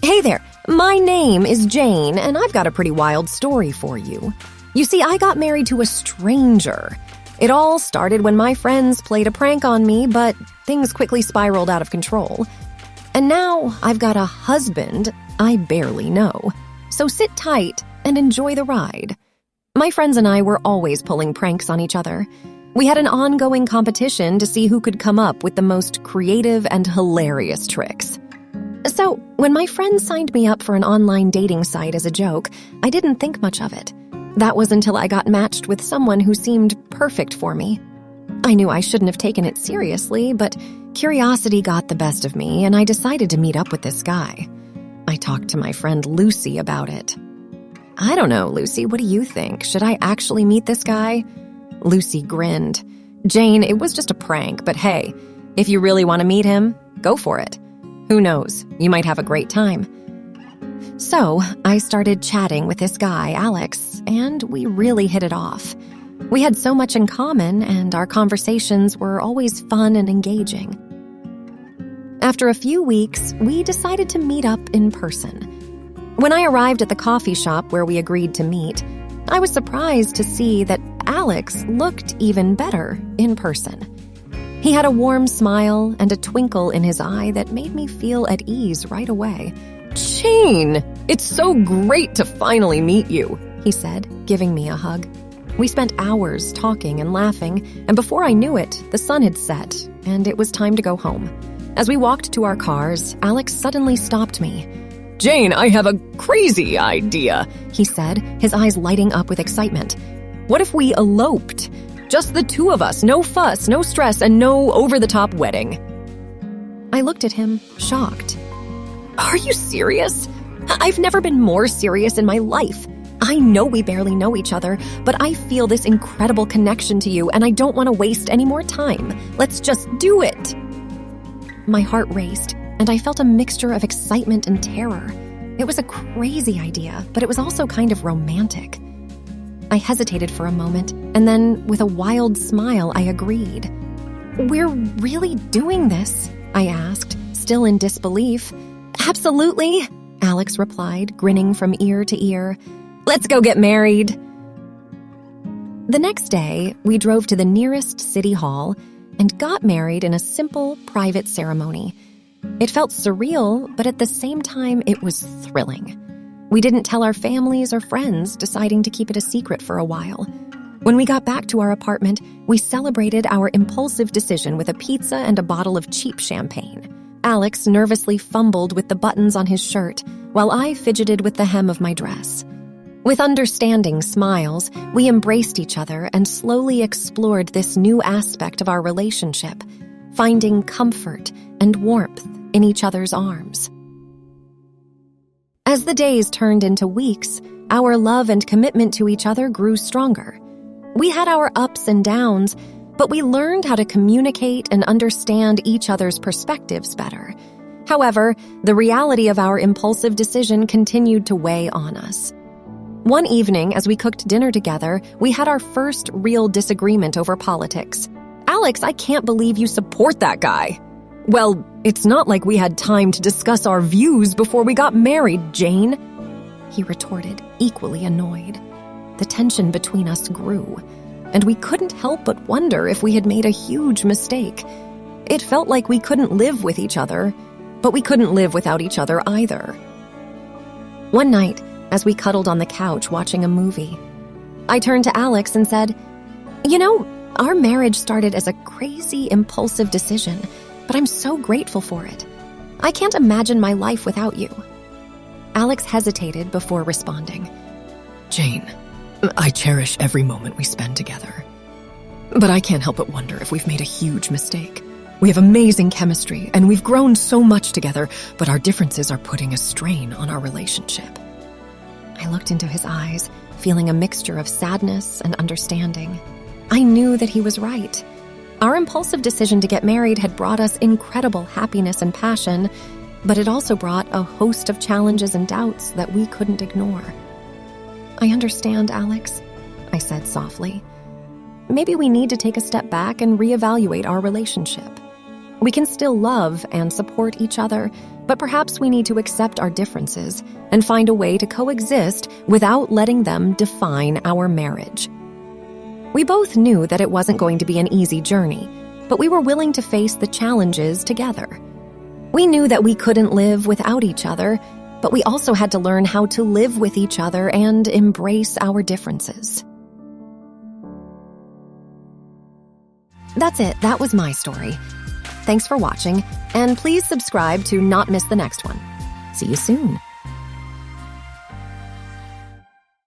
Hey there, my name is Jane, and I've got a pretty wild story for you. You see, I got married to a stranger. It all started when my friends played a prank on me, but things quickly spiraled out of control. And now I've got a husband I barely know. So sit tight and enjoy the ride. My friends and I were always pulling pranks on each other. We had an ongoing competition to see who could come up with the most creative and hilarious tricks. So, when my friends signed me up for an online dating site as a joke, I didn't think much of it. That was until I got matched with someone who seemed perfect for me. I knew I shouldn't have taken it seriously, but curiosity got the best of me, and I decided to meet up with this guy. I talked to my friend Lucy about it. I don't know, Lucy, what do you think? Should I actually meet this guy? Lucy grinned. Jane, it was just a prank, but hey, if you really want to meet him, go for it. Who knows, you might have a great time. So, I started chatting with this guy, Alex, and we really hit it off. We had so much in common, and our conversations were always fun and engaging. After a few weeks, we decided to meet up in person. When I arrived at the coffee shop where we agreed to meet, I was surprised to see that Alex looked even better in person. He had a warm smile and a twinkle in his eye that made me feel at ease right away. Jane, it's so great to finally meet you, he said, giving me a hug. We spent hours talking and laughing, and before I knew it, the sun had set, and it was time to go home. As we walked to our cars, Alex suddenly stopped me. Jane, I have a crazy idea, he said, his eyes lighting up with excitement. What if we eloped? Just the two of us, no fuss, no stress, and no over-the-top wedding. I looked at him, shocked. Are you serious? I've never been more serious in my life. I know we barely know each other, but I feel this incredible connection to you, and I don't want to waste any more time. Let's just do it. My heart raced, and I felt a mixture of excitement and terror. It was a crazy idea, but it was also kind of romantic. I hesitated for a moment, and then, with a wild smile, I agreed. We're really doing this? I asked, still in disbelief. Absolutely, Alex replied, grinning from ear to ear. Let's go get married. The next day, we drove to the nearest city hall and got married in a simple, private ceremony. It felt surreal, but at the same time, it was thrilling. We didn't tell our families or friends, deciding to keep it a secret for a while. When we got back to our apartment, we celebrated our impulsive decision with a pizza and a bottle of cheap champagne. Alex nervously fumbled with the buttons on his shirt, while I fidgeted with the hem of my dress. With understanding smiles, we embraced each other and slowly explored this new aspect of our relationship, finding comfort and warmth in each other's arms. As the days turned into weeks, our love and commitment to each other grew stronger. We had our ups and downs, but we learned how to communicate and understand each other's perspectives better. However, the reality of our impulsive decision continued to weigh on us. One evening, as we cooked dinner together, we had our first real disagreement over politics. Alex, I can't believe you support that guy. Well, it's not like we had time to discuss our views before we got married, Jane, he retorted, equally annoyed. The tension between us grew, and we couldn't help but wonder if we had made a huge mistake. It felt like we couldn't live with each other, but we couldn't live without each other either. One night, as we cuddled on the couch watching a movie, I turned to Alex and said, You know, our marriage started as a crazy, impulsive decision, but I'm so grateful for it. I can't imagine my life without you. Alex hesitated before responding. Jane, I cherish every moment we spend together. But I can't help but wonder if we've made a huge mistake. We have amazing chemistry, and we've grown so much together, but our differences are putting a strain on our relationship. I looked into his eyes, feeling a mixture of sadness and understanding. I knew that he was right. Our impulsive decision to get married had brought us incredible happiness and passion, but it also brought a host of challenges and doubts that we couldn't ignore. I understand, Alex, I said softly. Maybe we need to take a step back and reevaluate our relationship. We can still love and support each other, But perhaps we need to accept our differences and find a way to coexist without letting them define our marriage. We both knew that it wasn't going to be an easy journey, but we were willing to face the challenges together. We knew that we couldn't live without each other, but we also had to learn how to live with each other and embrace our differences. That's it. That was my story. Thanks for watching, and please subscribe to not miss the next one. See you soon.